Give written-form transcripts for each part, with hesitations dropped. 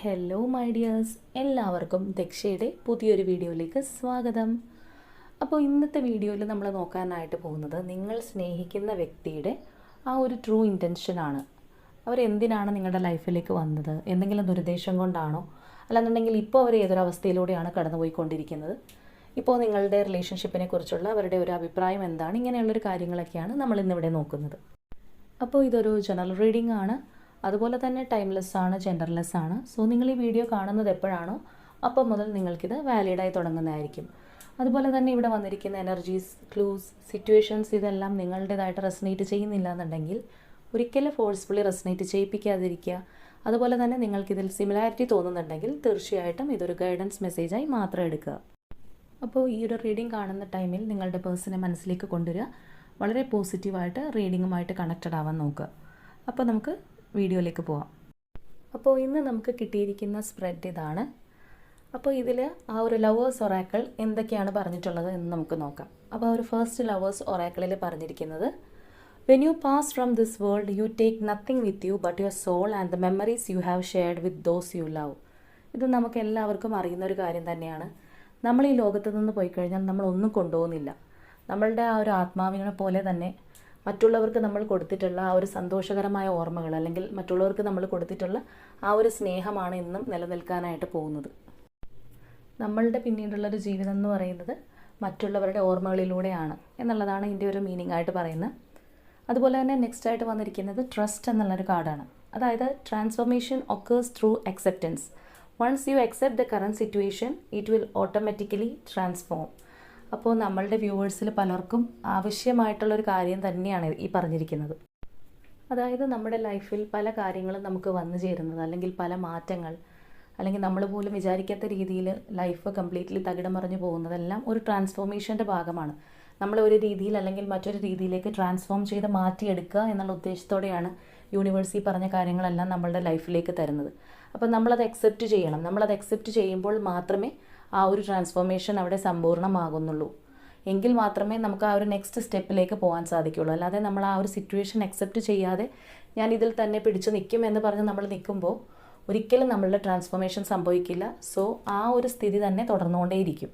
Hello my dears, എല്ലാവർക്കും ദക്ഷയുടെ പുതിയൊരു വീഡിയോയിലേക്ക് സ്വാഗതം. അപ്പോൾ ഇന്നത്തെ വീഡിയോയിൽ നമ്മൾ നോക്കാനായിട്ട് പോകുന്നത് നിങ്ങൾ സ്നേഹിക്കുന്ന വ്യക്തിയുടെ ആ ഒരു ട്രൂ ഇൻറ്റൻഷനാണ്. അവരെന്തിനാണ് നിങ്ങളുടെ ലൈഫിലേക്ക് വന്നത്? എന്തെങ്കിലും ദുരുദ്ദേശം കൊണ്ടാണോ, അല്ലാന്നുണ്ടെങ്കിൽ ഇപ്പോൾ അവർ ഏതൊരവസ്ഥയിലൂടെയാണ് കടന്നുപോയിക്കൊണ്ടിരിക്കുന്നത്, ഇപ്പോൾ നിങ്ങളുടെ റിലേഷൻഷിപ്പിനെ കുറിച്ചുള്ള അവരുടെ ഒരു അഭിപ്രായം എന്താണ്, ഇങ്ങനെയുള്ളൊരു കാര്യങ്ങളൊക്കെയാണ് നമ്മൾ ഇന്നിവിടെ നോക്കുന്നത്. അപ്പോൾ ഇതൊരു ജനറൽ റീഡിംഗ് ആണ്. അതുപോലെ തന്നെ ടൈംലെസ് ആണ്, ജെൻഡർലെസ് ആണ്. സോ നിങ്ങൾ ഈ വീഡിയോ കാണുന്നത് എപ്പോഴാണോ അപ്പോൾ മുതൽ നിങ്ങൾക്കിത് വാലിഡായി തുടങ്ങുന്നതായിരിക്കും. അതുപോലെ തന്നെ ഇവിടെ വന്നിരിക്കുന്ന എനർജീസ്, ക്ലൂസ്, സിറ്റുവേഷൻസ് ഇതെല്ലാം നിങ്ങളുടേതായിട്ട് റെസനേറ്റ് ചെയ്യുന്നില്ല എന്നുണ്ടെങ്കിൽ ഒരിക്കലും ഫോഴ്സ്ഫുള്ളി റെസനേറ്റ് ചെയ്യിപ്പിക്കാതിരിക്കുക. അതുപോലെ തന്നെ നിങ്ങൾക്കിതിൽ സിമിലാരിറ്റി തോന്നുന്നുണ്ടെങ്കിൽ തീർച്ചയായിട്ടും ഇതൊരു ഗൈഡൻസ് മെസ്സേജായി മാത്രം എടുക്കുക. അപ്പോൾ ഈ ഒരു റീഡിംഗ് കാണുന്ന ടൈമിൽ നിങ്ങളുടെ പേഴ്സണെ മനസ്സിലേക്ക് കൊണ്ടുവരിക. വളരെ പോസിറ്റീവായിട്ട് റീഡിങ്ങുമായിട്ട് കണക്റ്റഡ് ആവാൻ നോക്കുക. അപ്പോൾ നമുക്ക് വീഡിയോയിലേക്ക് പോവാം. അപ്പോൾ ഇന്ന് നമുക്ക് കിട്ടിയിരിക്കുന്ന സ്പ്രെഡ് ഇതാണ്. അപ്പോൾ ഇതിൽ ആ ഒരു ലവേഴ്സ് ഒറാക്കിൾ എന്തൊക്കെയാണ് പറഞ്ഞിട്ടുള്ളത് എന്ന് നമുക്ക് നോക്കാം. അപ്പോൾ ആ ഒരു ഫസ്റ്റ് ലവേഴ്സ് ഒറാക്കിളിൽ പറഞ്ഞിരിക്കുന്നത്, when you pass from this world you take nothing with you but your soul and the memories you have shared with those you love. ഇത് നമുക്ക് എല്ലാവർക്കും അറിയുന്ന ഒരു കാര്യം തന്നെയാണ്. നമ്മൾ ഈ ലോകത്ത് നിന്ന് പോയി കഴിഞ്ഞാൽ നമ്മളൊന്നും കൊണ്ടുപോകുന്നില്ല. നമ്മളുടെ ആ ഒരു ആത്മാവിനെ പോലെ തന്നെ മറ്റുള്ളവർക്ക് നമ്മൾ കൊടുത്തിട്ടുള്ള ആ ഒരു സന്തോഷകരമായ ഓർമ്മകൾ, അല്ലെങ്കിൽ മറ്റുള്ളവർക്ക് നമ്മൾ കൊടുത്തിട്ടുള്ള ആ ഒരു സ്നേഹമാണ് ഇന്നും നിലനിൽക്കാനായിട്ട് പോകുന്നത്. നമ്മളുടെ പിന്നീടുള്ളൊരു ജീവിതം എന്ന് പറയുന്നത് മറ്റുള്ളവരുടെ ഓർമ്മകളിലൂടെയാണ് എന്നുള്ളതാണ് ഇതിൻ്റെ ഒരു മീനിങ് ആയിട്ട് പറയുന്നത്. അതുപോലെ തന്നെ നെക്സ്റ്റ് ആയിട്ട് വന്നിരിക്കുന്നത് ട്രസ്റ്റ് എന്നുള്ളൊരു കാർഡാണ്. അതായത് transformation occurs through acceptance. Once you accept the current situation it will automatically transform. അപ്പോൾ നമ്മളുടെ വ്യൂവേഴ്സിൽ പലർക്കും ആവശ്യമായിട്ടുള്ളൊരു കാര്യം തന്നെയാണ് ഈ പറഞ്ഞിരിക്കുന്നത്. അതായത് നമ്മുടെ ലൈഫിൽ പല കാര്യങ്ങളും നമുക്ക് വന്നു ചേരുന്നത്, അല്ലെങ്കിൽ പല മാറ്റങ്ങൾ, അല്ലെങ്കിൽ നമ്മൾ പോലും വിചാരിക്കാത്ത രീതിയിൽ ലൈഫ് കംപ്ലീറ്റ്ലി തകിടം മറിഞ്ഞു പോകുന്നതെല്ലാം ഒരു ട്രാൻസ്ഫോർമേഷൻ്റെ ഭാഗമാണ്. നമ്മൾ ഒരു രീതിയിൽ അല്ലെങ്കിൽ മറ്റൊരു രീതിയിലേക്ക് ട്രാൻസ്ഫോം ചെയ്ത് മാറ്റിയെടുക്കുക എന്നുള്ള ഉദ്ദേശത്തോടെയാണ് യൂണിവേഴ്സ് ഈ പറഞ്ഞ കാര്യങ്ങളെല്ലാം നമ്മളുടെ ലൈഫിലേക്ക് തരുന്നത്. അപ്പോൾ നമ്മളത് അക്സെപ്റ്റ് ചെയ്യണം. നമ്മളത് അക്സെപ്റ്റ് ചെയ്യുമ്പോൾ മാത്രമേ ആ ഒരു ട്രാൻസ്ഫോർമേഷൻ അവിടെ സമ്പൂർണ്ണമാകുന്നുള്ളൂ. എങ്കിൽ മാത്രമേ നമുക്ക് ആ ഒരു നെക്സ്റ്റ് സ്റ്റെപ്പിലേക്ക് പോകാൻ സാധിക്കുകയുള്ളൂ. അല്ലാതെ നമ്മൾ ആ ഒരു സിറ്റുവേഷൻ അക്സെപ്റ്റ് ചെയ്യാതെ ഞാൻ ഇതിൽ തന്നെ പിടിച്ചു നിൽക്കും എന്ന് പറഞ്ഞ് നമ്മൾ നിൽക്കുമ്പോൾ ഒരിക്കലും നമ്മളുടെ ട്രാൻസ്ഫോർമേഷൻ സംഭവിക്കില്ല. സോ ആ ഒരു സ്ഥിതി തന്നെ തുടർന്നുകൊണ്ടേയിരിക്കും.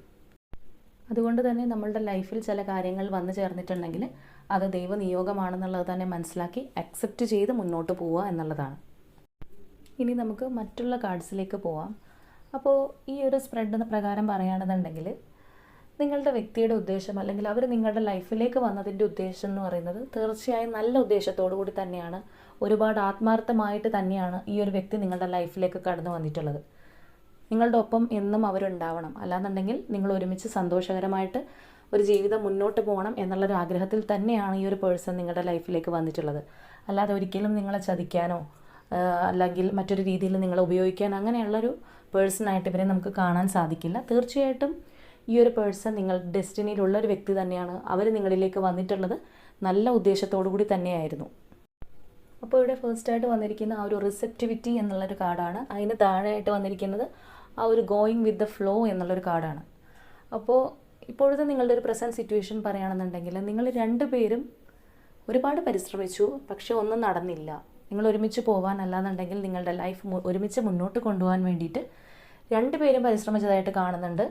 അതുകൊണ്ട് തന്നെ നമ്മളുടെ ലൈഫിൽ ചില കാര്യങ്ങൾ വന്നു ചേർന്നിട്ടുണ്ടെങ്കിൽ അത് ദൈവനിയോഗമാണെന്നുള്ളത് തന്നെ മനസ്സിലാക്കി അക്സെപ്റ്റ് ചെയ്ത് മുന്നോട്ട് പോവുക എന്നുള്ളതാണ്. ഇനി നമുക്ക് മറ്റുള്ള കാർഡ്സിലേക്ക് പോവാം. അപ്പോൾ ഈ ഒരു സ്പ്രെഡ് പ്രകാരം പറയുകയാണെന്നുണ്ടെങ്കിൽ നിങ്ങളുടെ വ്യക്തിയുടെ ഉദ്ദേശം, അല്ലെങ്കിൽ അവർ നിങ്ങളുടെ ലൈഫിലേക്ക് വന്നതിൻ്റെ ഉദ്ദേശം എന്ന് പറയുന്നത് തീർച്ചയായും നല്ല ഉദ്ദേശത്തോടു കൂടി തന്നെയാണ്, ഒരുപാട് ആത്മാർത്ഥമായിട്ട് തന്നെയാണ് ഈ ഒരു വ്യക്തി നിങ്ങളുടെ ലൈഫിലേക്ക് കടന്നു വന്നിട്ടുള്ളത്. നിങ്ങളുടെ ഒപ്പം എന്നും അവരുണ്ടാവണം, അല്ലാന്നുണ്ടെങ്കിൽ നിങ്ങൾ ഒരുമിച്ച് സന്തോഷകരമായിട്ട് ഒരു ജീവിതം മുന്നോട്ട് പോകണം എന്നുള്ളൊരു ആഗ്രഹത്തിൽ തന്നെയാണ് ഈ ഒരു പേഴ്സൺ നിങ്ങളുടെ ലൈഫിലേക്ക് വന്നിട്ടുള്ളത്. അല്ലാതെ ഒരിക്കലും നിങ്ങളെ ചതിക്കാനോ അല്ലെങ്കിൽ മറ്റൊരു രീതിയിൽ നിങ്ങളെ ഉപയോഗിക്കാൻ അങ്ങനെയുള്ളൊരു പേഴ്സണായിട്ട് ഇവരെ നമുക്ക് കാണാൻ സാധിക്കില്ല. തീർച്ചയായിട്ടും ഈ ഒരു പേഴ്സൺ നിങ്ങളുടെ ഡെസ്റ്റിനിയിലുള്ളൊരു വ്യക്തി തന്നെയാണ്. അവർ നിങ്ങളിലേക്ക് വന്നിട്ടുള്ളത് നല്ല ഉദ്ദേശത്തോടു കൂടി തന്നെയായിരുന്നു. അപ്പോൾ ഇവിടെ ഫസ്റ്റായിട്ട് വന്നിരിക്കുന്ന ആ ഒരു റിസെപ്റ്റിവിറ്റി എന്നുള്ളൊരു കാർഡാണ്. അതിന് താഴെയായിട്ട് വന്നിരിക്കുന്നത് ആ ഒരു ഗോയിങ് വിത്ത് ദ ഫ്ലോ എന്നുള്ളൊരു കാർഡാണ്. അപ്പോൾ ഇപ്പോഴത്തെ നിങ്ങളുടെ ഒരു പ്രസൻറ്റ് സിറ്റുവേഷൻ പറയുകയാണെന്നുണ്ടെങ്കിൽ നിങ്ങൾ രണ്ടുപേരും ഒരുപാട് പരിശ്രമിച്ചു, പക്ഷെ ഒന്നും നടന്നില്ല. നിങ്ങൾ ഒരുമിച്ച് പോകാൻ, അല്ലാന്നുണ്ടെങ്കിൽ നിങ്ങളുടെ ലൈഫ് ഒരുമിച്ച് മുന്നോട്ട് കൊണ്ടുപോകാൻ വേണ്ടിയിട്ട് രണ്ടുപേരും പരിശ്രമിച്ചതായിട്ട് കാണുന്നുണ്ട്.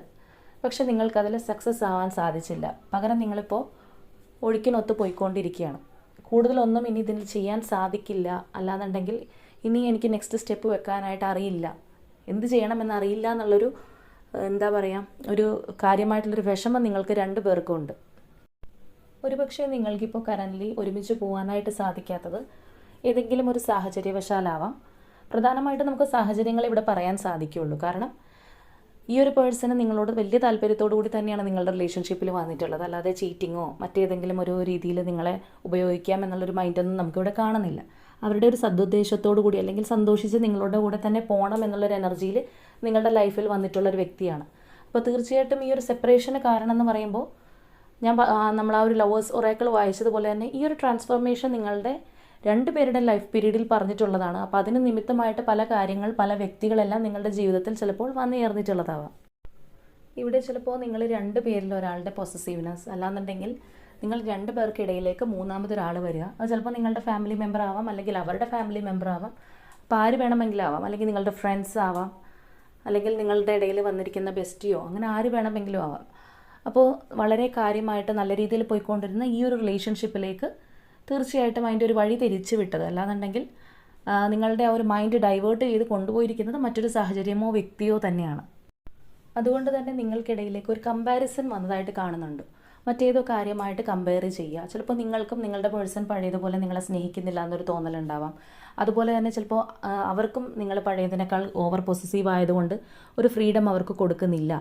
പക്ഷെ നിങ്ങൾക്കതിൽ സക്സസ് ആവാൻ സാധിച്ചില്ല. പകരം നിങ്ങളിപ്പോൾ ഒഴുക്കിനൊത്ത് പോയിക്കൊണ്ടിരിക്കുകയാണ്. കൂടുതലൊന്നും ഇനി ഇതിൽ ചെയ്യാൻ സാധിക്കില്ല, അല്ലാന്നുണ്ടെങ്കിൽ ഇനി എനിക്ക് നെക്സ്റ്റ് സ്റ്റെപ്പ് വെക്കാനായിട്ട് അറിയില്ല, എന്ത് ചെയ്യണമെന്നറിയില്ല എന്നുള്ളൊരു എന്താ പറയുക, ഒരു കാര്യമായിട്ടുള്ളൊരു വിഷമം നിങ്ങൾക്ക് രണ്ടു പേർക്കും ഉണ്ട്. ഒരുപക്ഷെ നിങ്ങൾക്കിപ്പോൾ കറൻ്റ്ലി ഒരുമിച്ച് പോകാനായിട്ട് സാധിക്കാത്തത് ഏതെങ്കിലും ഒരു സാഹചര്യവശാലാവാം. പ്രധാനമായിട്ടും നമുക്ക് സാഹചര്യങ്ങൾ ഇവിടെ പറയാൻ സാധിക്കുകയുള്ളൂ. കാരണം ഈ ഒരു പേഴ്സണ് നിങ്ങളോട് വലിയ താല്പര്യത്തോടു കൂടി തന്നെയാണ് നിങ്ങളുടെ റിലേഷൻഷിപ്പിൽ വന്നിട്ടുള്ളത്. അല്ലാതെ ചീറ്റിങ്ങോ മറ്റേതെങ്കിലും ഒരു രീതിയിൽ നിങ്ങളെ ഉപയോഗിക്കാം എന്നുള്ളൊരു മൈൻഡൊന്നും നമുക്കിവിടെ കാണുന്നില്ല. അവരുടെ ഒരു സദുദ്ദേശത്തോടു കൂടി, അല്ലെങ്കിൽ സന്തോഷിച്ച് നിങ്ങളുടെ കൂടെ തന്നെ പോകണം എന്നുള്ളൊരു എനർജിയിൽ നിങ്ങളുടെ ലൈഫിൽ വന്നിട്ടുള്ളൊരു വ്യക്തിയാണ്. അപ്പോൾ തീർച്ചയായിട്ടും ഈ ഒരു സെപ്പറേഷന് കാരണം എന്ന് പറയുമ്പോൾ നമ്മൾ ആ ഒരു ലവേഴ്സ് ഒറാക്കിൾ വായിച്ചതുപോലെ തന്നെ ഈ ഒരു ട്രാൻസ്ഫോർമേഷൻ നിങ്ങളുടെ രണ്ടുപേരുടെ ലൈഫ് പീരീഡിൽ പറഞ്ഞിട്ടുള്ളതാണ്. അപ്പോൾ അതിന് നിമിത്തമായിട്ട് പല കാര്യങ്ങൾ, പല വ്യക്തികളെല്ലാം നിങ്ങളുടെ ജീവിതത്തിൽ ചിലപ്പോൾ വന്നു ചേർന്നിട്ടുള്ളതാവാം. ഇവിടെ ചിലപ്പോൾ നിങ്ങൾ രണ്ടു പേരിൽ ഒരാളുടെ പൊസസീവ്നെസ്, അല്ലാന്നുണ്ടെങ്കിൽ നിങ്ങൾ രണ്ടു പേർക്കിടയിലേക്ക് മൂന്നാമതൊരാൾ വരിക. അത് ചിലപ്പോൾ നിങ്ങളുടെ ഫാമിലി മെമ്പർ ആവാം, അല്ലെങ്കിൽ അവരുടെ ഫാമിലി മെമ്പർ ആവാം, അപ്പോൾ ആര് വേണമെങ്കിലും ആവാം, അല്ലെങ്കിൽ നിങ്ങളുടെ ഫ്രണ്ട്സ് ആവാം, അല്ലെങ്കിൽ നിങ്ങളുടെ ഇടയിൽ വന്നിരിക്കുന്ന ബെസ്റ്റിയോ, അങ്ങനെ ആര് വേണമെങ്കിലും ആവാം. അപ്പോൾ വളരെ കാര്യമായിട്ട് നല്ല രീതിയിൽ പോയിക്കൊണ്ടിരുന്ന ഈ ഒരു റിലേഷൻഷിപ്പിലേക്ക് തീർച്ചയായിട്ടും അതിൻ്റെ ഒരു വഴി തിരിച്ചു വിട്ടത്, അല്ലാന്നുണ്ടെങ്കിൽ നിങ്ങളുടെ ആ ഒരു മൈൻഡ് ഡൈവേർട്ട് ചെയ്ത് കൊണ്ടുപോയിരിക്കുന്നത് മറ്റൊരു സാഹചര്യമോ വ്യക്തിയോ തന്നെയാണ്. അതുകൊണ്ട് തന്നെ നിങ്ങൾക്കിടയിലേക്ക് ഒരു കമ്പാരിസൺ വന്നതായിട്ട് കാണുന്നുണ്ട്. മറ്റേതോ കാര്യമായിട്ട് കമ്പയർ ചെയ്യുക. ചിലപ്പോൾ നിങ്ങൾക്കും നിങ്ങളുടെ പേഴ്സൺ പഴയതുപോലെ നിങ്ങളെ സ്നേഹിക്കുന്നില്ല എന്നൊരു തോന്നലുണ്ടാവാം. അതുപോലെ തന്നെ ചിലപ്പോൾ അവർക്കും നിങ്ങൾ പഴയതിനേക്കാൾ ഓവർ പൊസസീവ് ആയതുകൊണ്ട് ഒരു ഫ്രീഡം അവർക്ക് കൊടുക്കുന്നില്ല.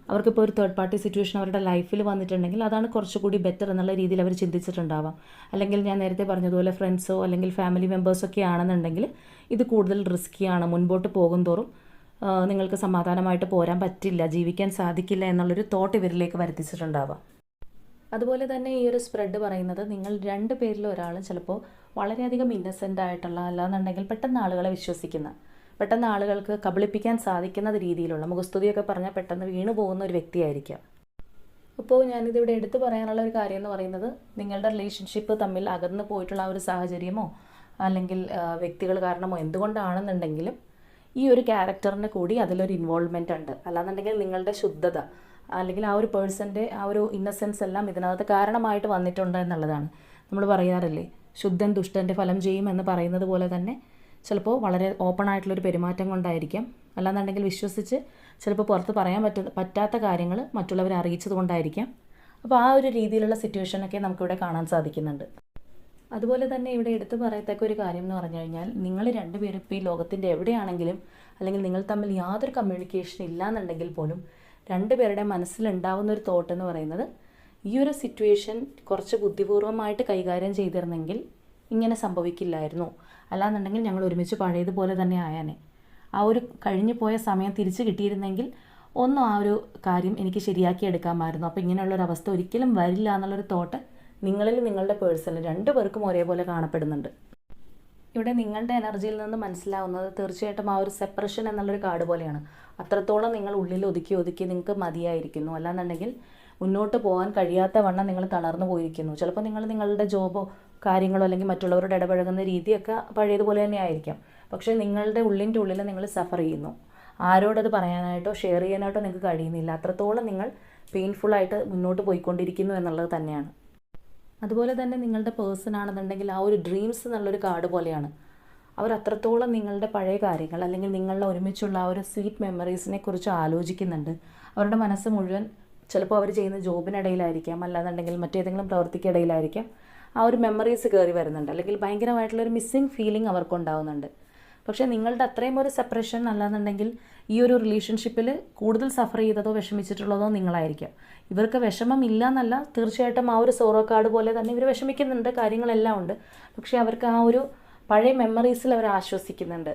അവർക്കിപ്പോൾ ഒരു തേർഡ് പാർട്ടി സിറ്റുവേഷൻ അവരുടെ ലൈഫിൽ വന്നിട്ടുണ്ടെങ്കിൽ അതാണ് കുറച്ചുകൂടി ബെറ്റർ എന്നുള്ള രീതിയിൽ അവർ ചിന്തിച്ചിട്ടുണ്ടാവാം. അല്ലെങ്കിൽ ഞാൻ നേരത്തെ പറഞ്ഞതുപോലെ ഫ്രണ്ട്സോ അല്ലെങ്കിൽ ഫാമിലി മെമ്പേഴ്സൊക്കെ ആണെന്നുണ്ടെങ്കിൽ ഇത് കൂടുതൽ റിസ്ക്കിയാണ്, മുൻപോട്ട് പോകും തോറും നിങ്ങൾക്ക് സമാധാനമായിട്ട് പോരാൻ പറ്റില്ല, ജീവിക്കാൻ സാധിക്കില്ല എന്നുള്ളൊരു തോട്ട് ഇവരിലേക്ക് വരുത്തിച്ചിട്ടുണ്ടാവാം. അതുപോലെ തന്നെ ഈ ഒരു സ്പ്രെഡ് പറയുന്നത് നിങ്ങൾ 2 പേരിൽ ഒരാൾ ചിലപ്പോൾ വളരെയധികം ഇന്നസെൻ്റ് ആയിട്ടുള്ള, അല്ലാന്നുണ്ടെങ്കിൽ പെട്ടെന്ന് ആളുകളെ വിശ്വസിക്കുന്ന, പെട്ടെന്ന് ആളുകൾക്ക് കബളിപ്പിക്കാൻ സാധിക്കുന്ന രീതിയിലുള്ള, മുഖസ്തുതിയൊക്കെ പറഞ്ഞാൽ പെട്ടെന്ന് വീണു പോകുന്ന ഒരു വ്യക്തിയായിരിക്കാം. അപ്പോൾ ഞാനിതിവിടെ എടുത്തു പറയാനുള്ള ഒരു കാര്യം എന്ന് പറയുന്നത്, നിങ്ങളുടെ റിലേഷൻഷിപ്പ് തമ്മിൽ അകന്നു പോയിട്ടുള്ള ആ ഒരു സാഹചര്യമോ അല്ലെങ്കിൽ വ്യക്തികൾ കാരണമോ എന്തുകൊണ്ടാണെന്നുണ്ടെങ്കിലും ഈ ഒരു ക്യാരക്ടറിന് കൂടി അതിലൊരു ഇൻവോൾവ്മെൻ്റ് ഉണ്ട്. അല്ലാന്നുണ്ടെങ്കിൽ നിങ്ങളുടെ ശുദ്ധത അല്ലെങ്കിൽ ആ ഒരു പേഴ്സൻ്റെ ആ ഒരു ഇന്നസെൻസ് എല്ലാം ഇതിനകത്ത് കാരണമായിട്ട് വന്നിട്ടുണ്ട് എന്നുള്ളതാണ്. നമ്മൾ പറയാറില്ലേ, ശുദ്ധൻ ദുഷ്ടൻ്റെ ഫലം ചെയ്യും എന്ന് പറയുന്നത് പോലെ തന്നെ ചിലപ്പോൾ വളരെ ഓപ്പൺ ആയിട്ടുള്ളൊരു പെരുമാറ്റം കൊണ്ടായിരിക്കാം, അല്ലാന്നുണ്ടെങ്കിൽ വിശ്വസിച്ച് ചിലപ്പോൾ പുറത്ത് പറയാൻ പറ്റാത്ത കാര്യങ്ങൾ മറ്റുള്ളവരെ അറിയിച്ചത് കൊണ്ടായിരിക്കാം. അപ്പോൾ ആ ഒരു രീതിയിലുള്ള സിറ്റുവേഷനൊക്കെ നമുക്കിവിടെ കാണാൻ സാധിക്കുന്നുണ്ട്. അതുപോലെ തന്നെ ഇവിടെ എടുത്തു പറയത്തക്ക ഒരു കാര്യം എന്ന് പറഞ്ഞു കഴിഞ്ഞാൽ, നിങ്ങൾ 2 പേരും ഇപ്പോൾ ഈ ലോകത്തിൻ്റെ എവിടെയാണെങ്കിലും അല്ലെങ്കിൽ നിങ്ങൾ തമ്മിൽ യാതൊരു കമ്മ്യൂണിക്കേഷൻ ഇല്ലാന്നുണ്ടെങ്കിൽ പോലും 2 പേരുടെ മനസ്സിലുണ്ടാവുന്ന ഒരു തോട്ട് എന്ന് പറയുന്നത്, ഈ ഒരു സിറ്റുവേഷൻ കുറച്ച് ബുദ്ധിപൂർവ്വമായിട്ട് കൈകാര്യം ചെയ്തിരുന്നെങ്കിൽ ഇങ്ങനെ സംഭവിക്കില്ലായിരുന്നു, അല്ലാന്നുണ്ടെങ്കിൽ ഞങ്ങൾ ഒരുമിച്ച് പഴയതുപോലെ തന്നെ ആയാനെ, ആ ഒരു കഴിഞ്ഞു പോയ സമയം തിരിച്ച് കിട്ടിയിരുന്നെങ്കിൽ ഒന്നും ആ ഒരു കാര്യം എനിക്ക് ശരിയാക്കി എടുക്കാമായിരുന്നു, അപ്പോൾ ഇങ്ങനെയുള്ളൊരവസ്ഥ ഒരിക്കലും വരില്ല എന്നുള്ളൊരു തോട്ട് നിങ്ങളിൽ നിങ്ങളുടെ പേഴ്സണിൽ 2 പേർക്കും ഒരേപോലെ കാണപ്പെടുന്നുണ്ട്. ഇവിടെ നിങ്ങളുടെ എനർജിയിൽ നിന്ന് മനസ്സിലാവുന്നത് തീർച്ചയായിട്ടും ആ ഒരു സെപ്പറേഷൻ എന്നുള്ളൊരു കാർഡ് പോലെയാണ്. അത്രത്തോളം നിങ്ങൾ ഉള്ളിൽ ഒതുക്കി നിങ്ങൾക്ക് മതിയായിരിക്കുന്നു, അല്ലാന്നുണ്ടെങ്കിൽ മുന്നോട്ട് പോകാൻ കഴിയാത്ത വണ്ണം നിങ്ങൾ തളർന്നു പോയിരിക്കുന്നു. ചിലപ്പോൾ നിങ്ങൾ നിങ്ങളുടെ ജോബോ കാര്യങ്ങളോ അല്ലെങ്കിൽ മറ്റുള്ളവരോട് ഇടപഴകുന്ന രീതിയൊക്കെ പഴയതുപോലെ തന്നെ ആയിരിക്കാം, പക്ഷേ നിങ്ങളുടെ ഉള്ളിൻ്റെ ഉള്ളിൽ നിങ്ങൾ സഫർ ചെയ്യുന്നു. ആരോടത് പറയാനായിട്ടോ ഷെയർ ചെയ്യാനായിട്ടോ നിങ്ങൾക്ക് കഴിയുന്നില്ല. അത്രത്തോളം നിങ്ങൾ പെയിൻഫുള്ളായിട്ട് മുന്നോട്ട് പോയിക്കൊണ്ടിരിക്കുന്നു എന്നുള്ളത് തന്നെയാണ്. അതുപോലെ തന്നെ നിങ്ങളുടെ പേഴ്സൺ ആണെന്നുണ്ടെങ്കിൽ ആ ഒരു ഡ്രീംസ് എന്നുള്ളൊരു കാർഡ് പോലെയാണ്. അവർ അത്രത്തോളം നിങ്ങളുടെ പഴയ കാര്യങ്ങൾ അല്ലെങ്കിൽ നിങ്ങളുടെ ഒരുമിച്ചുള്ള ആ ഒരു സ്വീറ്റ് മെമ്മറീസിനെ കുറിച്ച് ആലോചിക്കുന്നുണ്ട്. അവരുടെ മനസ്സ് മുഴുവൻ ചിലപ്പോൾ അവർ ചെയ്യുന്ന ജോബിനിടയിലായിരിക്കാം, അല്ലാന്നുണ്ടെങ്കിൽ മറ്റേതെങ്കിലും പ്രവൃത്തിക്കിടയിലായിരിക്കാം ആ ഒരു മെമ്മറീസ് കയറി വരുന്നുണ്ട്, അല്ലെങ്കിൽ ഭയങ്കരമായിട്ടുള്ളൊരു മിസ്സിങ് ഫീലിംഗ് അവർക്കുണ്ടാവുന്നുണ്ട്. പക്ഷേ നിങ്ങളുടെ അത്രയും ഒരു സെപ്പറേഷൻ അല്ലാന്നുണ്ടെങ്കിൽ ഈ ഒരു റിലേഷൻഷിപ്പിൽ കൂടുതൽ സഫർ ചെയ്തതോ വിഷമിച്ചിട്ടുള്ളതോ നിങ്ങളായിരിക്കാം. ഇവർക്ക് വിഷമമില്ല എന്നല്ല, തീർച്ചയായിട്ടും ആ ഒരു സോറോ കാർഡ് പോലെ തന്നെ ഇവർ വിഷമിക്കുന്നുണ്ട്, കാര്യങ്ങളെല്ലാം ഉണ്ട്. പക്ഷേ അവർക്ക് ആ ഒരു പഴയ മെമ്മറീസിൽ അവർ ആശ്വസിക്കുന്നുണ്ട്.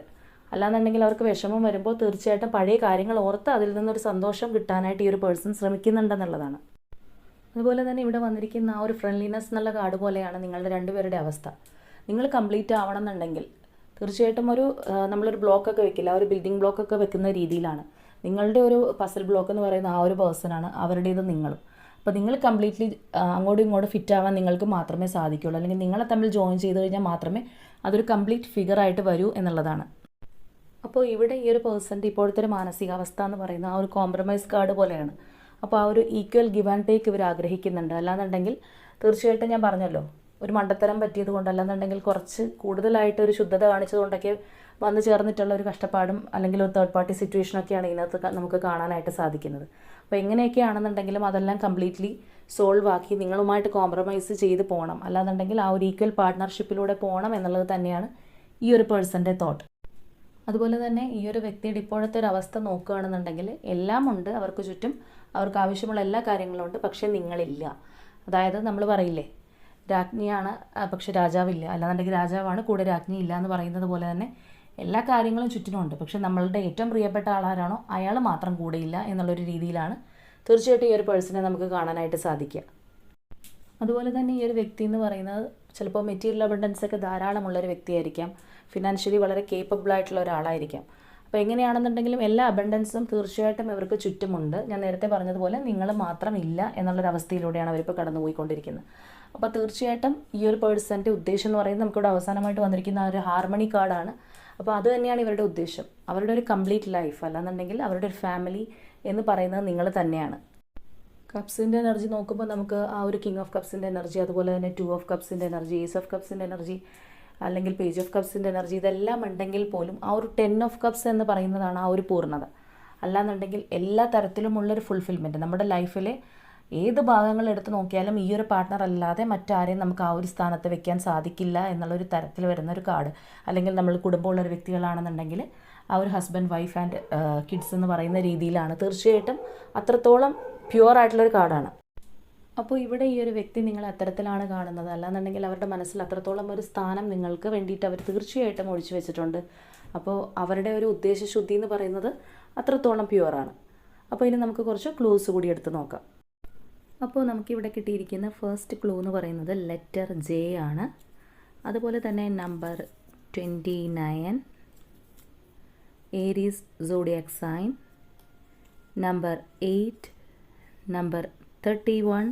അല്ലാന്നുണ്ടെങ്കിൽ അവർക്ക് വിഷമം വരുമ്പോൾ തീർച്ചയായിട്ടും പഴയ കാര്യങ്ങൾ ഓർത്ത് അതിൽ നിന്നൊരു സന്തോഷം കിട്ടാനായിട്ട് ഈ ഒരു പേഴ്സൺ ശ്രമിക്കുന്നുണ്ടെന്നുള്ളതാണ്. അതുപോലെ തന്നെ ഇവിടെ വന്നിരിക്കുന്ന ആ ഒരു ഫ്രണ്ട്ലിനെസ് എന്നുള്ള കാർഡ് പോലെയാണ് നിങ്ങളുടെ 2 പേരുടെ അവസ്ഥ. നിങ്ങൾ കംപ്ലീറ്റ് ആവണം എന്നുണ്ടെങ്കിൽ തീർച്ചയായിട്ടും നമ്മളൊരു ബ്ലോക്കൊക്കെ വെക്കില്ല, ആ ഒരു ബിൽഡിംഗ് ബ്ലോക്കൊക്കെ വെക്കുന്ന രീതിയിലാണ്. നിങ്ങളുടെ ഒരു പസിൽ ബ്ലോക്ക് എന്ന് പറയുന്ന ആ ഒരു പേഴ്സണാണ്, അവരുടേത് നിങ്ങളും. അപ്പോൾ നിങ്ങൾ കംപ്ലീറ്റ്ലി അങ്ങോട്ടും ഇങ്ങോട്ടും ഫിറ്റ് ആവാൻ നിങ്ങൾക്ക് മാത്രമേ സാധിക്കുകയുള്ളൂ, അല്ലെങ്കിൽ നിങ്ങളെ തമ്മിൽ ജോയിൻ ചെയ്ത് കഴിഞ്ഞാൽ മാത്രമേ അതൊരു കംപ്ലീറ്റ് ഫിഗറായിട്ട് വരൂ എന്നുള്ളതാണ്. അപ്പോൾ ഇവിടെ ഈ ഒരു പേഴ്സൻ്റെ ഇപ്പോഴത്തെ ഒരു മാനസികാവസ്ഥ എന്ന് പറയുന്ന ആ ഒരു കോംപ്രമൈസ് കാർഡ് പോലെയാണ്. അപ്പോൾ ആ ഒരു ഈക്വൽ ഗിവ് ആൻഡ് ടേക്ക് ഇവർ ആഗ്രഹിക്കുന്നുണ്ട്. അല്ലാന്നുണ്ടെങ്കിൽ തീർച്ചയായിട്ടും ഞാൻ പറഞ്ഞല്ലോ, ഒരു മണ്ടത്തരം പറ്റിയത് കൊണ്ട്, അല്ലാന്നുണ്ടെങ്കിൽ കുറച്ച് കൂടുതലായിട്ട് ഒരു ശുദ്ധത കാണിച്ചതുകൊണ്ടൊക്കെ വന്നു ചേർന്നിട്ടുള്ള ഒരു കഷ്ടപ്പാടും അല്ലെങ്കിൽ ഒരു തേർഡ് പാർട്ടി സിറ്റുവേഷനൊക്കെയാണ് ഇതിനകത്ത് നമുക്ക് കാണാനായിട്ട് സാധിക്കുന്നത്. അപ്പോൾ എങ്ങനെയൊക്കെയാണെന്നുണ്ടെങ്കിലും അതെല്ലാം കംപ്ലീറ്റ്ലി സോൾവ് ആക്കി നിങ്ങളുമായിട്ട് കോംപ്രമൈസ് ചെയ്ത് പോകണം, അല്ലാന്നുണ്ടെങ്കിൽ ആ ഒരു ഈക്വൽ പാർട്ട്ണർഷിപ്പിലൂടെ പോകണം എന്നുള്ളത് തന്നെയാണ് ഈ ഒരു പേഴ്സൻ്റെ തോട്ട്. അതുപോലെ തന്നെ ഈ ഒരു വ്യക്തിയുടെ ഇപ്പോഴത്തെ ഒരു അവസ്ഥ നോക്കുകയാണെന്നുണ്ടെങ്കിൽ എല്ലാം ഉണ്ട് അവർക്ക് ചുറ്റും, അവർക്ക് ആവശ്യമുള്ള എല്ലാ കാര്യങ്ങളും ഉണ്ട്, പക്ഷേ നിങ്ങളില്ല. അതായത് നമ്മൾ പറയില്ലേ, രാജ്ഞിയാണ് പക്ഷെ രാജാവില്ല, അല്ലാന്നുണ്ടെങ്കിൽ രാജാവാണ് കൂടെ രാജ്ഞി ഇല്ല എന്ന് പറയുന്നത് പോലെ തന്നെ എല്ലാ കാര്യങ്ങളും ചുറ്റിനുമുണ്ട്, പക്ഷെ നമ്മളുടെ ഏറ്റവും പ്രിയപ്പെട്ട ആളാരാണോ അയാൾ മാത്രം കൂടെയില്ല എന്നുള്ളൊരു രീതിയിലാണ് തീർച്ചയായിട്ടും ഈ ഒരു പേഴ്സണെ നമുക്ക് കാണാനായിട്ട് സാധിക്കുക. അതുപോലെ തന്നെ ഈ ഒരു വ്യക്തി എന്ന് പറയുന്നത് ചിലപ്പോൾ മെറ്റീരിയൽ അബണ്ടൻസ് ഒക്കെ ധാരാളമുള്ളൊരു വ്യക്തിയായിരിക്കാം, ഫിനാൻഷ്യലി വളരെ കേപ്പബിൾ ആയിട്ടുള്ള ഒരാളായിരിക്കാം. അപ്പോൾ എങ്ങനെയാണെന്നുണ്ടെങ്കിലും എല്ലാ അബണ്ടൻസും തീർച്ചയായിട്ടും ഇവർക്ക് ചുറ്റുമുണ്ട്. ഞാൻ നേരത്തെ പറഞ്ഞതുപോലെ നിങ്ങൾ മാത്രം ഇല്ല എന്നുള്ളൊരവസ്ഥയിലൂടെയാണ് അവരിപ്പോൾ കടന്നുപോയിക്കൊണ്ടിരിക്കുന്നത്. അപ്പോൾ തീർച്ചയായിട്ടും ഈ ഒരു പേഴ്സൻ്റെ ഉദ്ദേശം എന്ന് പറയുന്നത് നമുക്കിവിടെ അവസാനമായിട്ട് വന്നിരിക്കുന്ന ആ ഒരു ഹാർമണി കാർഡാണ്. അപ്പോൾ അത് തന്നെയാണ് ഇവരുടെ ഉദ്ദേശം. അവരുടെ ഒരു കംപ്ലീറ്റ് ലൈഫ്, അല്ലാന്നുണ്ടെങ്കിൽ അവരുടെ ഒരു ഫാമിലി എന്ന് പറയുന്നത് നിങ്ങൾ തന്നെയാണ്. കപ്സിൻ്റെ എനർജി നോക്കുമ്പോൾ നമുക്ക് ആ ഒരു കിങ് ഓഫ് കപ്സിൻ്റെ എനർജി, അതുപോലെ തന്നെ 2 ഓഫ് കപ്സിൻ്റെ എനർജി, ഏസ് ഓഫ് കപ്സിൻ്റെ എനർജി, അല്ലെങ്കിൽ പേജ് ഓഫ് കപ്സിൻ്റെ എനർജി, ഇതെല്ലാം ഉണ്ടെങ്കിൽ പോലും ആ ഒരു 10 ഓഫ് കപ്സ് എന്ന് പറയുന്നതാണ് ആ ഒരു പൂർണ്ണത. അല്ലാന്നുണ്ടെങ്കിൽ എല്ലാ തരത്തിലുമുള്ളൊരു ഫുൾഫിൽമെൻറ്റ് നമ്മുടെ ലൈഫിലെ ഏത് ഭാഗങ്ങൾ എടുത്ത് നോക്കിയാലും ഈ ഒരു പാർട്ട്ണർ അല്ലാതെ മറ്റാരെയും നമുക്ക് ആ ഒരു സ്ഥാനത്ത് വെക്കാൻ സാധിക്കില്ല എന്നുള്ളൊരു തരത്തിൽ വരുന്ന ഒരു കാർഡ്. അല്ലെങ്കിൽ നമ്മൾ കുടുംബമുള്ളൊരു വ്യക്തികളാണെന്നുണ്ടെങ്കിൽ ആ ഒരു ഹസ്ബൻഡ്, വൈഫ് ആൻഡ് കിഡ്സ് എന്ന് പറയുന്ന രീതിയിലാണ്. തീർച്ചയായിട്ടും അത്രത്തോളം പ്യുവർ ആയിട്ടുള്ളൊരു കാർഡാണ്. അപ്പോൾ ഇവിടെ ഈ ഒരു വ്യക്തി നിങ്ങളെ അത്തരത്തിലാണ് കാണുന്നത്. അല്ലാന്നുണ്ടെങ്കിൽ അവരുടെ മനസ്സിൽ അത്രത്തോളം ഒരു സ്ഥാനം നിങ്ങൾക്ക് വേണ്ടിയിട്ട് അവർ തീർച്ചയായിട്ടും ഒഴിച്ചു വെച്ചിട്ടുണ്ട്. അപ്പോൾ അവരുടെ ഒരു ഉദ്ദേശശുദ്ധി എന്ന് പറയുന്നത് അത്രത്തോളം പ്യുവറാണ്. അപ്പോൾ ഇനി നമുക്ക് കുറച്ച് ക്ലൂസ് കൂടി എടുത്ത് നോക്കാം. അപ്പോൾ നമുക്കിവിടെ കിട്ടിയിരിക്കുന്ന ഫസ്റ്റ് ക്ലൂ എന്ന് പറയുന്നത് ലെറ്റർ ജെ ആണ്. അതുപോലെ തന്നെ number 29, Aries zodiac sign, number 8, number 31,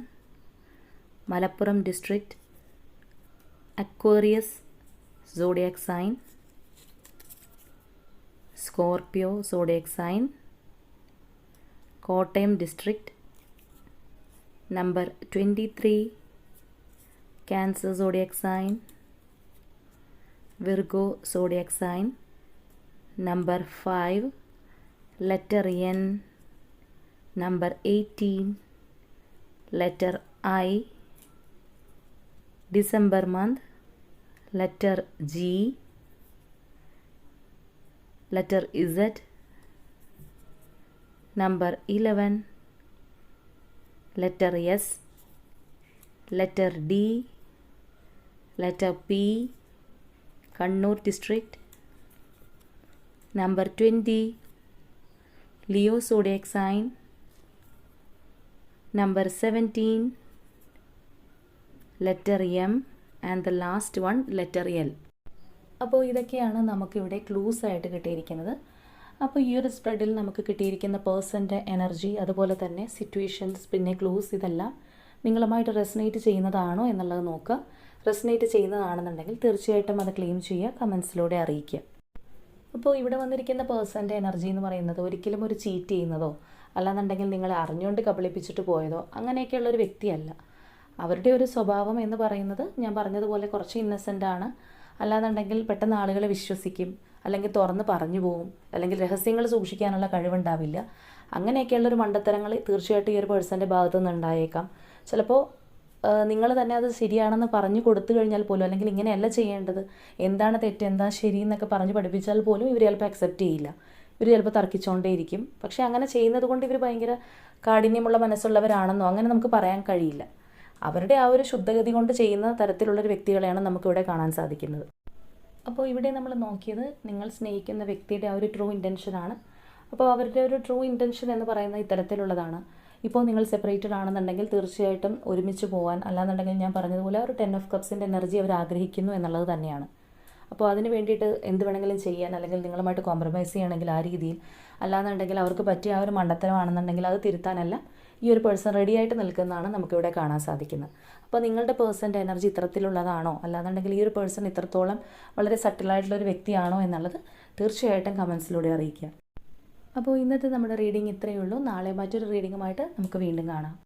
Malappuram district, Aquarius zodiac sign, Scorpio zodiac sign, Kottayam district, number 23, Cancer zodiac sign, Virgo zodiac sign, number 5, letter N, number 18, letter I, December month, letter G, letter Z, number 11, letter S, letter D, letter P, Kannur district, number 20, Leo zodiac sign, number 17, letter M, and the last one letter L. അപ്പോൾ ഇതൊക്കെയാണ് നമുക്കിവിടെ clues ആയിട്ട് കിട്ടിയിരിക്കുന്നത്. അപ്പോൾ ഈ ഒരു സ്പ്രെഡിൽ നമുക്ക് കിട്ടിയിരിക്കുന്ന പേഴ്സൻ്റെ എനർജി, അതുപോലെ തന്നെ സിറ്റുവേഷൻസ്, പിന്നെ ക്ലൂസ്, ഇതെല്ലാം നിങ്ങളുമായിട്ട് റെസനേറ്റ് ചെയ്യുന്നതാണോ എന്നുള്ളത് നോക്കുക. റെസനേറ്റ് ചെയ്യുന്നതാണെന്നുണ്ടെങ്കിൽ തീർച്ചയായിട്ടും അത് ക്ലെയിം ചെയ്യുക, കമൻസിലൂടെ അറിയിക്കുക. അപ്പോൾ ഇവിടെ വന്നിരിക്കുന്ന പേഴ്സൻ്റെ എനർജി എന്ന് പറയുന്നത് ഒരിക്കലും ഒരു ചീറ്റ് ചെയ്യുന്നതോ അല്ലാന്നുണ്ടെങ്കിൽ നിങ്ങളെ അറിഞ്ഞുകൊണ്ട് കബളിപ്പിച്ചിട്ട് പോയതോ അങ്ങനെയൊക്കെയുള്ളൊരു വ്യക്തിയല്ല. അവരുടെ ഒരു സ്വഭാവം എന്ന് പറയുന്നത് ഞാൻ പറഞ്ഞതുപോലെ കുറച്ച് ഇന്നസെൻ്റ് ആണ്. അല്ലാന്നുണ്ടെങ്കിൽ പെട്ടെന്ന് ആളുകളെ വിശ്വസിക്കും, അല്ലെങ്കിൽ തുറന്ന് പറഞ്ഞു പോകും, അല്ലെങ്കിൽ രഹസ്യങ്ങൾ സൂക്ഷിക്കാനുള്ള കഴിവുണ്ടാവില്ല. അങ്ങനെയൊക്കെയുള്ളൊരു മണ്ടത്തരങ്ങൾ തീർച്ചയായിട്ടും ഈ ഒരു പേഴ്സൻ്റെ ഭാഗത്തു നിന്ന് ഉണ്ടായേക്കാം. ചിലപ്പോൾ നിങ്ങൾ തന്നെ അത് ശരിയാണെന്ന് പറഞ്ഞു കൊടുത്തു കഴിഞ്ഞാൽ പോലും, അല്ലെങ്കിൽ ഇങ്ങനെയല്ല ചെയ്യേണ്ടത്, എന്താണ് തെറ്റ്, എന്താ ശരി എന്നൊക്കെ പറഞ്ഞ് പഠിപ്പിച്ചാൽ പോലും ഇവർ ചിലപ്പോൾ അക്സെപ്റ്റ് ചെയ്യില്ല. ഇവർ ചിലപ്പോൾ തർക്കിച്ചുകൊണ്ടേയിരിക്കും. പക്ഷേ അങ്ങനെ ചെയ്യുന്നത് കൊണ്ട് ഇവർ ഭയങ്കര കാഠിന്യമുള്ള മനസ്സുള്ളവരാണെന്നോ അങ്ങനെ നമുക്ക് പറയാൻ കഴിയില്ല. അവരുടെ ആ ഒരു ശുദ്ധഗതി കൊണ്ട് ചെയ്യുന്ന തരത്തിലുള്ളൊരു വ്യക്തികളെയാണ് നമുക്കിവിടെ കാണാൻ സാധിക്കുന്നത്. അപ്പോൾ ഇവിടെ നമ്മൾ നോക്കിയത് നിങ്ങൾ സ്നേഹിക്കുന്ന വ്യക്തിയുടെ ആ ഒരു ട്രൂ ഇൻറ്റൻഷനാണ്. അപ്പോൾ അവരുടെ ഒരു ട്രൂ ഇൻറ്റൻഷൻ എന്ന് പറയുന്നത് ഇത്തരത്തിലുള്ളതാണ്. ഇപ്പോൾ നിങ്ങൾ സെപ്പറേറ്റഡ് ആണെന്നുണ്ടെങ്കിൽ തീർച്ചയായിട്ടും ഒരുമിച്ച് പോകാൻ, അല്ലാന്നുണ്ടെങ്കിൽ ഞാൻ പറഞ്ഞതുപോലെ ഒരു 10 ഓഫ് കപ്സിൻ്റെ എനർജി അവർ ആഗ്രഹിക്കുന്നു എന്നുള്ളത് തന്നെയാണ്. അപ്പോൾ അതിന് വേണ്ടിയിട്ട് എന്ത് വേണമെങ്കിലും ചെയ്യാൻ, അല്ലെങ്കിൽ നിങ്ങളുമായിട്ട് കോംപ്രമൈസ് ചെയ്യണമെങ്കിൽ ആ രീതിയിൽ, അല്ലാന്നുണ്ടെങ്കിൽ അവർക്ക് പറ്റിയ ആ ഒരു മണ്ടത്തരമാണെന്നുണ്ടെങ്കിൽ അത് തിരുത്താനല്ല ഈ ഒരു പേഴ്സൺ റെഡി ആയിട്ട് നിൽക്കുന്നതാണ് നമുക്കിവിടെ കാണാൻ സാധിക്കുന്നത്. അപ്പോൾ നിങ്ങളുടെ പേഴ്സൻ്റെ എനർജി ഇത്തരത്തിലുള്ളതാണോ, അല്ലാന്നുണ്ടെങ്കിൽ ഈ ഒരു പേഴ്സൺ ഇത്രത്തോളം വളരെ സട്ടിലായിട്ടുള്ളൊരു വ്യക്തിയാണോ എന്നുള്ളത് തീർച്ചയായിട്ടും കമൻസിലൂടെ അറിയിക്കുക. അപ്പോൾ ഇന്നത്തെ നമ്മുടെ റീഡിംഗ് ഇത്രയേ ഉള്ളൂ. നാളെ മറ്റൊരു റീഡിങ്ങുമായിട്ട് നമുക്ക് വീണ്ടും കാണാം.